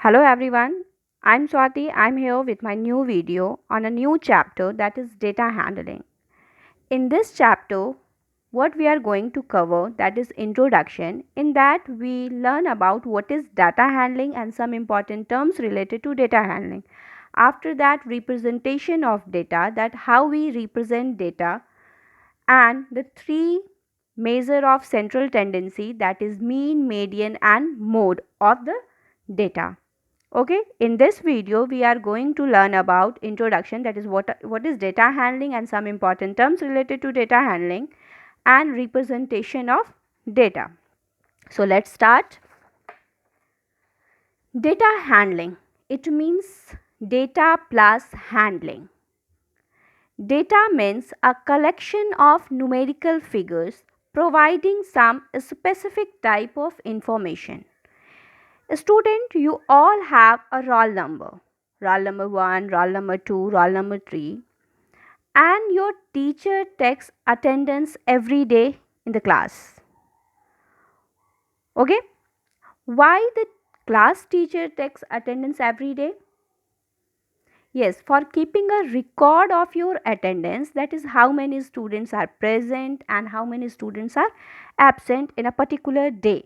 Hello everyone, I'm Swati. I'm here with my new video on a new chapter that is data handling. In this chapter, what we are going to cover that is introduction. In that we learn about what is data handling and some important terms related to data handling. After that representation of data, that how we represent data, and the three measure of central tendency, that is mean, median and mode of the data. Okay, in this video we are going to learn about introduction, that is what is data handling and some important terms related to data handling and representation of data. So let's start. Data handling, it means data plus handling. Data means a collection of numerical figures providing some specific type of information. Student, you all have a roll number. Roll number 1, roll number 2, roll number 3. And your teacher takes attendance every day in the class. Okay? Why the class teacher takes attendance every day? Yes, for keeping a record of your attendance, that is how many students are present and how many students are absent in a particular day.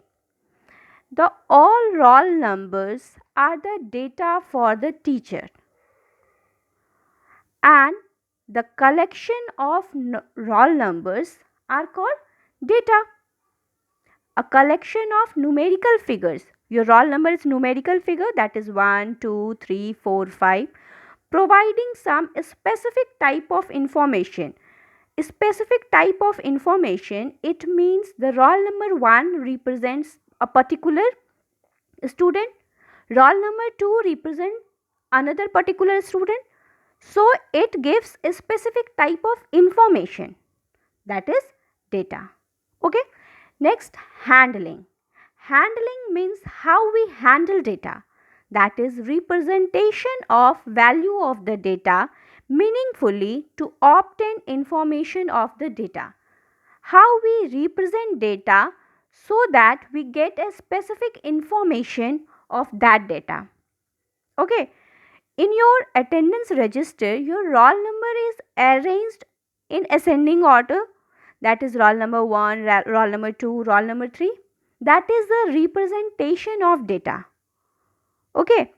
The all roll numbers are the data for the teacher, and the collection of roll numbers are called data. A collection of numerical figures. Your roll number is numerical figure, that is 1, 2, 3, 4, 5, providing some specific type of information. Specific type of information, it means the roll number 1 represents a particular student, roll number 2 represents another particular student. So it gives a specific type of information, that is data. Okay. Next, handling. Handling means how we handle data, that is representation of value of the data meaningfully to obtain information of the data. How we represent data so that we get a specific information of that data. Okay. In your attendance register, your roll number is arranged in ascending order, that is roll number 1, roll number 2, roll number 3. That is the representation of data. Okay.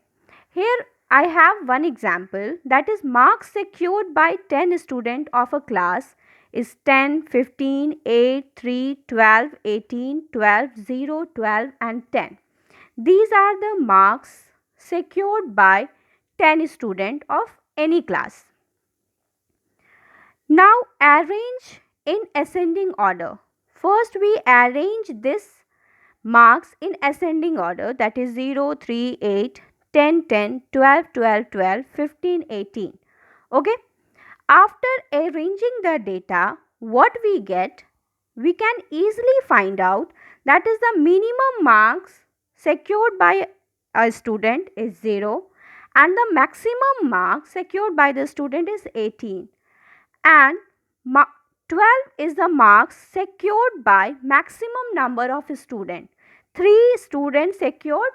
Here I have one example, that is marks secured by 10 students of a class is 10, 15, 8, 3, 12, 18, 12, 0, 12 and 10. These are the marks secured by 10 students of any class. Now arrange in ascending order. First we arrange this marks in ascending order, that is 0, 3, 8, 10, 10, 12, 12, 12, 15, 18. Okay. After arranging the data, what we get, we can easily find out that is the minimum marks secured by a student is 0 and the maximum marks secured by the student is 18, and 12 is the marks secured by maximum number of students. 3 students secured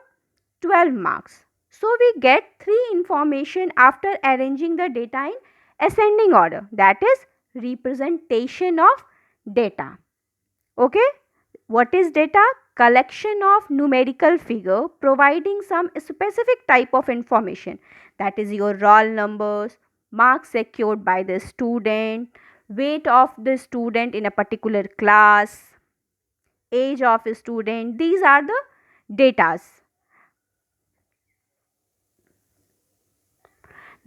12 marks. So we get 3 information after arranging the data in ascending order, that is representation of data. Okay. What is data? Collection of numerical figure providing some specific type of information, that is your roll numbers, marks secured by the student, weight of the student in a particular class, age of a student. These are the datas.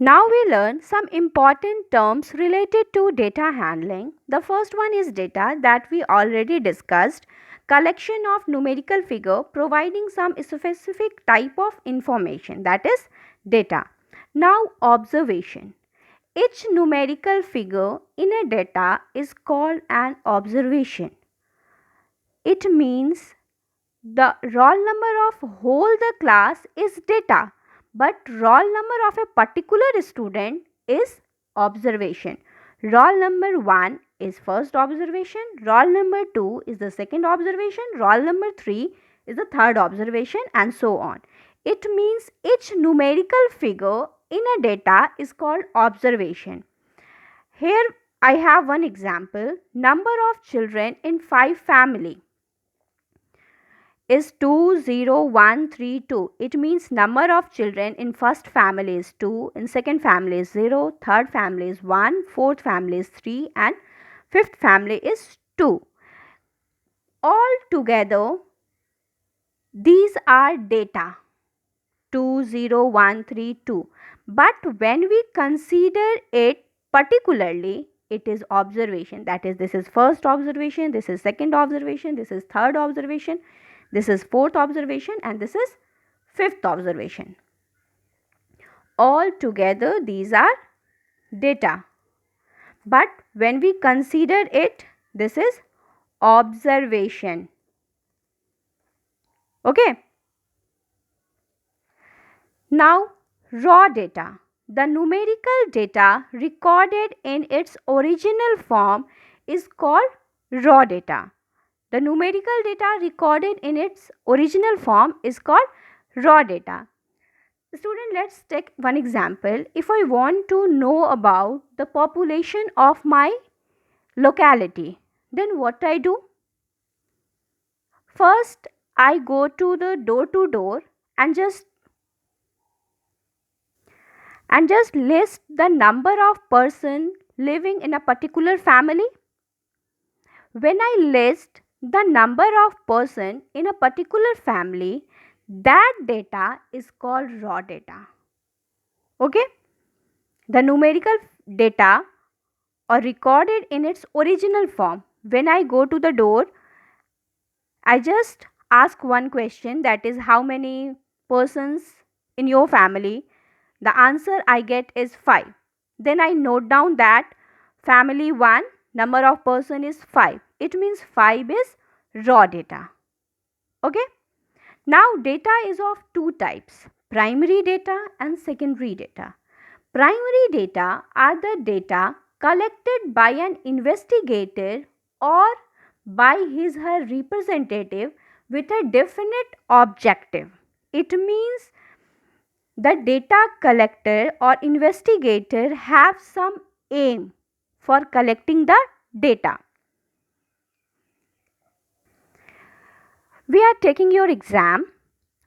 Now we learn some important terms related to data handling. The first one is data, that we already discussed. Collection of numerical figure providing some specific type of information, that is data. Now observation. Each numerical figure in a data is called an observation. It means the roll number of whole the class is data, but roll number of a particular student is observation. Roll number 1 is first observation, roll number 2 is the second observation, roll number 3 is the third observation, and so on. It means each numerical figure in a data is called observation. Here I have one example. Number of children in 5 family is 20132. It means number of children in first family is 2, in second family is 0, third family is 1, fourth family is 3 and fifth family is 2. All together these are data 20132, but when we consider it particularly, it is observation. That is, this is first observation, this is second observation, this is third observation, this is fourth observation and this is fifth observation. All together these are data, but when we consider it, this is observation. Okay. Now, raw data. The numerical data recorded in its original form is called raw data. The numerical data recorded in its original form is called raw data. Student, let's take one example. If I want to know about the population of my locality, then what I do? First, I go to the door to door and just list the number of person living in a particular family. When I list the number of person in a particular family, that data is called raw data. Okay, the numerical data are recorded in its original form. When I go to the door, I just ask one question, that is, how many persons in your family? The answer I get is 5. Then I note down that family 1 number of person is 5. It means 5 is raw data. Okay. Now data is of two types, primary data and secondary data. Primary data are the data collected by an investigator or by his her representative with a definite objective. It means the data collector or investigator have some aim for collecting the data. We are taking your exam,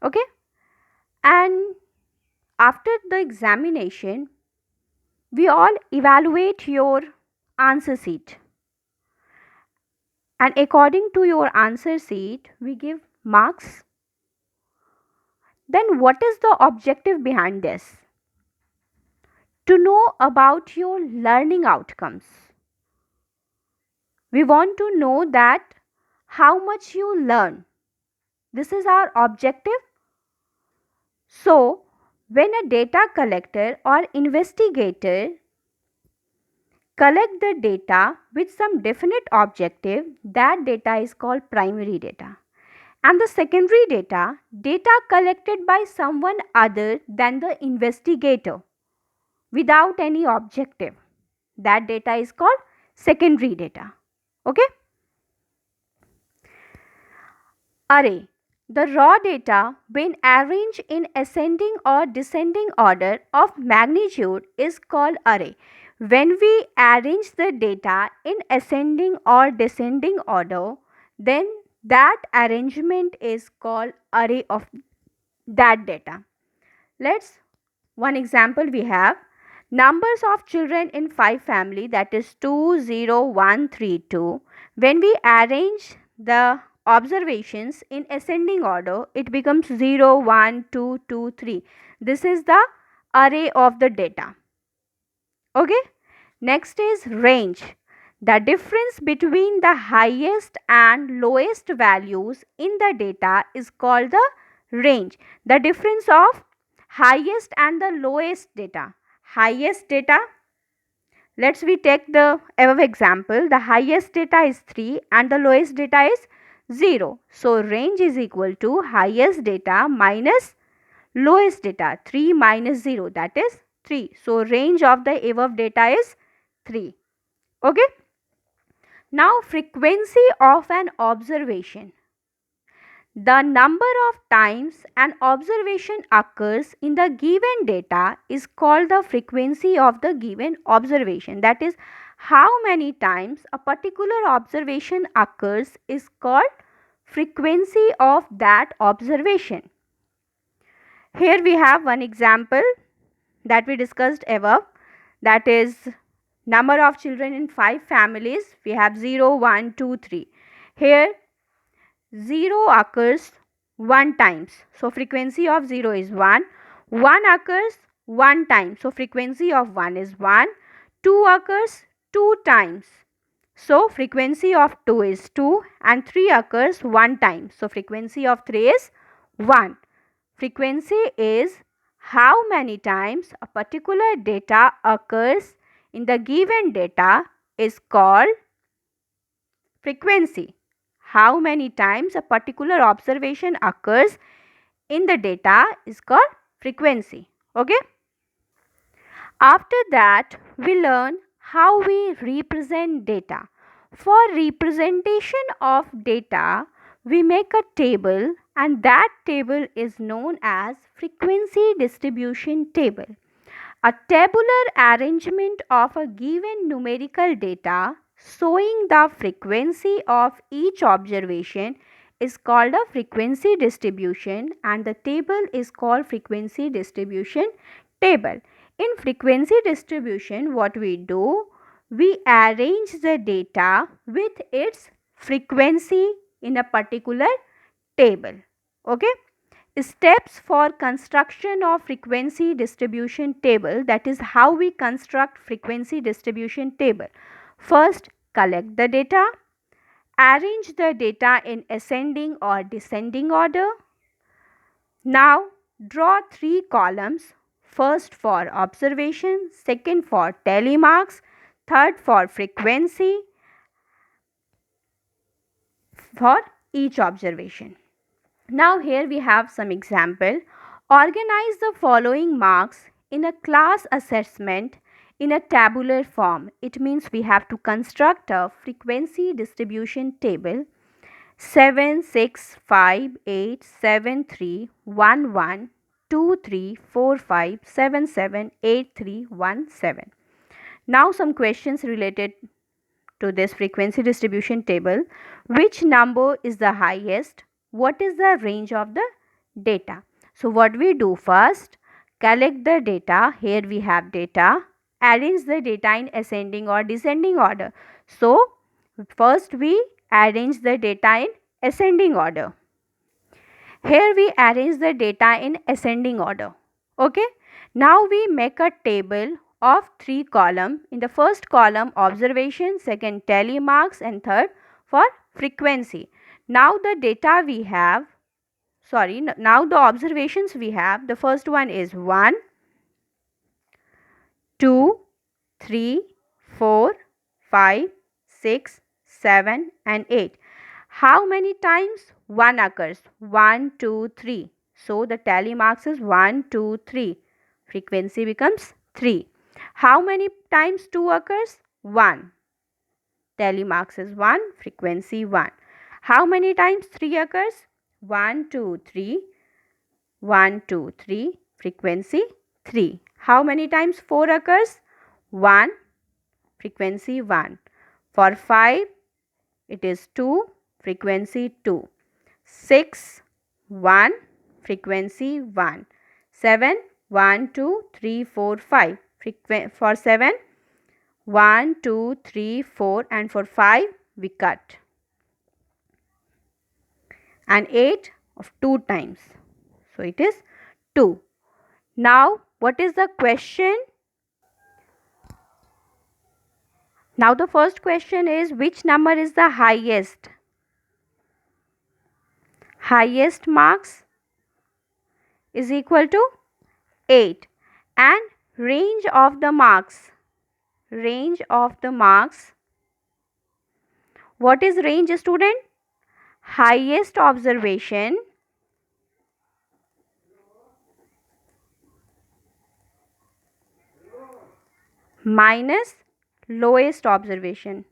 okay, and after the examination we all evaluate your answer sheet, and according to your answer sheet we give marks. Then what is the objective behind this? To know about your learning outcomes. We want to know that how much you learn. This is our objective. So, when a data collector or investigator collect the data with some definite objective, that data is called primary data. And the secondary data, data collected by someone other than the investigator without any objective, that data is called secondary data. Okay. Array. The raw data, when arranged in ascending or descending order of magnitude, is called array. When we arrange the data in ascending or descending order, then that arrangement is called array of that data. Let's one example we have numbers of children in 5 family, that is 20132. When we arrange the observations in ascending order, it becomes 0 1 2 2 3. This is the array of the data. Okay. Next is range. The difference between the highest and lowest values in the data is called the range. The difference of highest and the lowest data. Highest data, let's we take the above example, the highest data is 3 and the lowest data is 0. So range is equal to highest data minus lowest data, 3 minus 0, that is 3. So range of the above data is 3. Okay. Now frequency of an observation. The number of times an observation occurs in the given data is called the frequency of the given observation. That is, how many times a particular observation occurs is called frequency of that observation. Here we have one example that we discussed above, that is number of children in 5 families. We have 0, 1, 2, 3. Here 0 occurs 1 times. So frequency of 0 is 1. 1 occurs 1 time. So frequency of 1 is 1. 2 occurs 2 times. So frequency of 2 is 2, and 3 occurs 1 time. So frequency of 3 is 1. Frequency is how many times a particular data occurs in the given data is called frequency. How many times a particular observation occurs in the data is called frequency. Okay. After that, we learn how we represent data. For representation of data, we make a table, and that table is known as frequency distribution table. A tabular arrangement of a given numerical data showing the frequency of each observation is called a frequency distribution, and the table is called frequency distribution table. In frequency distribution, what we do? We arrange the data with its frequency in a particular table. Okay. Steps for construction of frequency distribution table, that is how we construct frequency distribution table. First, collect the data, arrange the data in ascending or descending order. Now draw 3 columns, first for observation, second for tally marks, third for frequency for each observation. Now here we have some example. Organize the following marks in a class assessment in a tabular form. It means we have to construct a frequency distribution table. 7, 6, 5, 8, 7, 3, 1, 1, 2, 3, 4, 5, 7, 7, 8, 3, 1, 7. Now some questions related to this frequency distribution table. Which number is the highest? What is the range of the data? So what we do first, collect the data. Here we have data. Arrange the data in ascending or descending order. So first we arrange the data in ascending order. Here we arrange the data in ascending order. Okay. Now we make a table of 3 columns. In the first column observation, second tally marks, and third for frequency. Now the data we have, now the observations we have, the first one is 1, 2, 3, 4, 5, 6, 7 and 8. How many times 1 occurs? 1, 2, 3. So the tally marks is 1, 2, 3. Frequency becomes 3. How many times 2 occurs? 1. Tally marks is 1. Frequency 1. How many times 3 occurs? 1, 2, 3. 1, 2, 3. Frequency 3. How many times 4 occurs? 1. Frequency 1. For 5 it is 2. Frequency 2. 6, 1. Frequency 1. 7, 1, 2, 3, 4, 5. For 7, 1, 2, 3, 4, and for 5 we cut. And 8 of 2 times. So it is 2. Now what is the question? Now the first question is, which number is the highest? Highest marks is equal to 8, and range of the marks. Range of the marks. What is range, student? Highest observation minus lowest observation.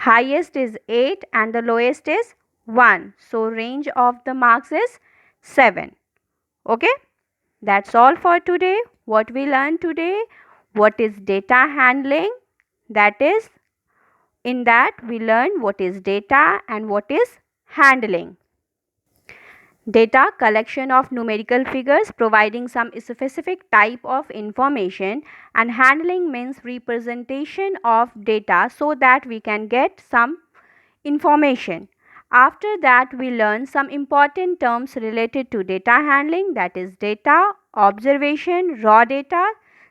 highest is 8 and the lowest is 1. So range of the marks is 7. Okay, that's all for today. What we learned today, what is data handling, that is, in that we learned what is data and what is handling. Data collection of numerical figures providing some specific type of information, and handling means representation of data so that we can get some information. After that we learn some important terms related to data handling, that is data, observation, raw data,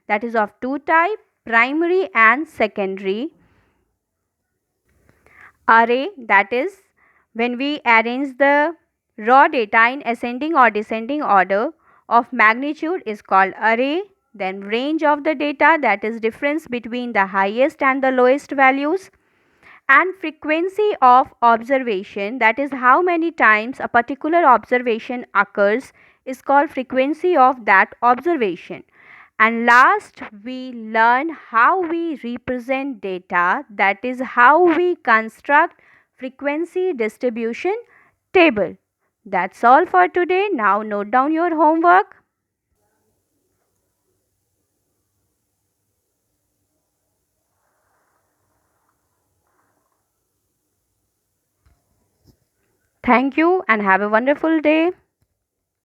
that is of two types, primary and secondary. Array, that is when we arrange the raw data in ascending or descending order of magnitude is called array. Then range of the data, that is difference between the highest and the lowest values. And frequency of observation, that is how many times a particular observation occurs, is called frequency of that observation. And last we learn how we represent data, that is how we construct frequency distribution table. That's all for today. Now note down your homework. Thank you and have a wonderful day.